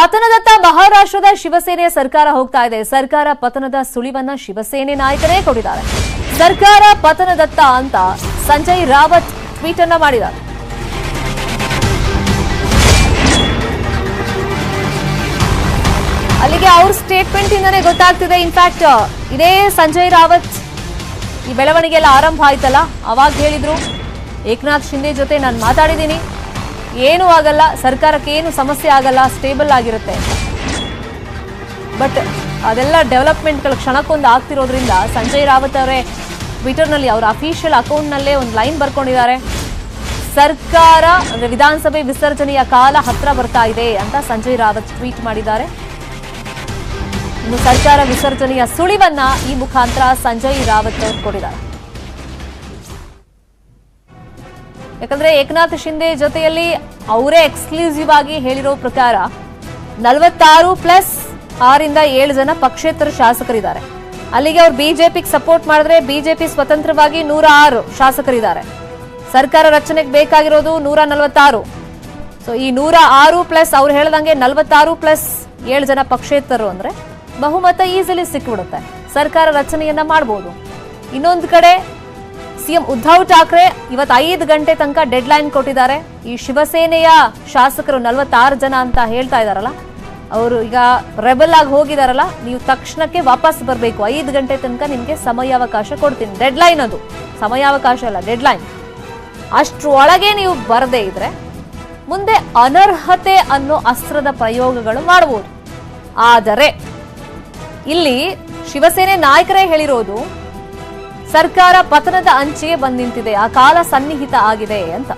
ಪತನದತ್ತ ಮಹಾರಾಷ್ಟ್ರದ ಶಿವಸೇನೆಯ ಸರ್ಕಾರ ಹೋಗ್ತಾ ಇದೆ. ಸರ್ಕಾರ ಪತನದ ಸುಳಿವನ್ನ ಶಿವಸೇನೆ ನಾಯಕರೇ ಕೊಟ್ಟಿದ್ದಾರೆ. ಸರ್ಕಾರ ಪತನದತ್ತ ಅಂತ ಸಂಜಯ್ ರಾವತ್ ಟ್ವೀಟ್ ಅನ್ನ ಮಾಡಿದ್ದಾರೆ. ಅಲ್ಲಿಗೆ ಅವ್ರ ಸ್ಟೇಟ್ಮೆಂಟ್ ಇಂದಾನೆ ಗೊತ್ತಾಗ್ತಿದೆ. ಇನ್ಫ್ಯಾಕ್ಟ್ ಇದೇ ಸಂಜಯ್ ರಾವತ್ ಈ ಬೆಳವಣಿಗೆ ಎಲ್ಲ ಆರಂಭ ಆಯ್ತಲ್ಲ, ಅವಾಗ ಹೇಳಿದ್ರು ಏಕನಾಥ್ ಶಿಂದೆ ಜೊತೆ ನಾನು ಮಾತಾಡಿದ್ದೀನಿ, ಏನೂ ಆಗಲ್ಲ, ಸರ್ಕಾರಕ್ಕೆ ಏನು ಸಮಸ್ಯೆ ಆಗಲ್ಲ, ಸ್ಟೇಬಲ್ ಆಗಿರುತ್ತೆ. ಬಟ್ ಅದೆಲ್ಲ ಡೆವಲಪ್ಮೆಂಟ್ಗಳು ಕ್ಷಣಕ್ಕೊಂದು ಆಗ್ತಿರೋದ್ರಿಂದ ಸಂಜಯ್ ರಾವತ್ ಅವರೇ ಟ್ವಿಟರ್ನಲ್ಲಿ ಅವರ ಅಫಿಷಿಯಲ್ ಅಕೌಂಟ್ನಲ್ಲೇ ಒಂದು ಲೈನ್ ಬರ್ಕೊಂಡಿದ್ದಾರೆ. ಸರ್ಕಾರ ಅಂದ್ರೆ ವಿಧಾನಸಭೆ ವಿಸರ್ಜನೆಯ ಕಾಲ ಹತ್ರ ಬರ್ತಾ ಇದೆ ಅಂತ ಸಂಜಯ್ ರಾವತ್ ಟ್ವೀಟ್ ಮಾಡಿದ್ದಾರೆ. ಇನ್ನು ಸರ್ಕಾರ ವಿಸರ್ಜನೆಯ ಸುಳಿವನ್ನ ಈ ಮುಖಾಂತರ ಸಂಜಯ್ ರಾವತ್ ಅವರು ಕೊಟ್ಟಿದ್ದಾರೆ. ಯಾಕಂದ್ರೆ ಏಕನಾಥ್ ಶಿಂದೆ ಜೊತೆಯಲ್ಲಿ ಅವರೇ ಎಕ್ಸ್ಕ್ಲೂಸಿವ್ ಆಗಿ ಹೇಳಿರೋ ಪ್ರಕಾರ 46+6 ಜನ ಪಕ್ಷೇತರ ಶಾಸಕರಿದ್ದಾರೆ. ಅಲ್ಲಿಗೆ ಅವ್ರು ಬಿಜೆಪಿಗೆ ಸಪೋರ್ಟ್ ಮಾಡಿದ್ರೆ ಬಿಜೆಪಿ ಸ್ವತಂತ್ರವಾಗಿ 106 ಶಾಸಕರಿದ್ದಾರೆ. ಸರ್ಕಾರ ರಚನೆಗೆ ಬೇಕಾಗಿರೋದು 146. ಸೊ ಈ 106+ ಅವ್ರು ಹೇಳ್ದಂಗೆ 46+7 ಜನ ಪಕ್ಷೇತರರು ಅಂದ್ರೆ ಬಹುಮತ ಈಸಿಲಿ ಸಿಕ್ಬಿಡುತ್ತೆ, ಸರ್ಕಾರ ರಚನೆಯನ್ನ ಮಾಡಬಹುದು. ಇನ್ನೊಂದು ಕಡೆ ಸಿಎಂ ಉದ್ಧವ್ ಠಾಕ್ರೆ ಇವತ್ತು 5 ಗಂಟೆ ತನಕ ಡೆಡ್ ಲೈನ್ ಕೊಟ್ಟಿದ್ದಾರೆ. ಈ ಶಿವಸೇನೆಯ ಶಾಸಕರು 46 ಜನ ಅಂತ ಹೇಳ್ತಾ ಇದಾರಲ್ಲ, ಅವರು ಈಗ ರೆಬಲ್ ಆಗಿ ಹೋಗಿದಾರಲ್ಲ, ನೀವು ತಕ್ಷಣಕ್ಕೆ ವಾಪಸ್ ಬರಬೇಕು, 5 ಗಂಟೆ ತನಕ ನಿಮ್ಗೆ ಸಮಯಾವಕಾಶ ಕೊಡ್ತೀನಿ. ಡೆಡ್ ಲೈನ್, ಅದು ಸಮಯಾವಕಾಶ ಅಲ್ಲ, ಡೆಡ್ ಲೈನ್. ಅಷ್ಟ್ರೊಳಗೆ ನೀವು ಬರದೇ ಇದ್ರೆ ಮುಂದೆ ಅನರ್ಹತೆ ಅನ್ನೋ ಅಸ್ತ್ರದ ಪ್ರಯೋಗಗಳು ಮಾಡಬಹುದು. ಆದರೆ ಇಲ್ಲಿ ಶಿವಸೇನೆ ನಾಯಕರೇ ಹೇಳಿರೋದು ಸರ್ಕಾರ ಪತನದ ಅಂಚಿಗೆ ಬಂದು ನಿಂತಿದೆ, ಆ ಕಾಲ ಸನ್ನಿಹಿತ ಆಗಿದೆ ಅಂತ.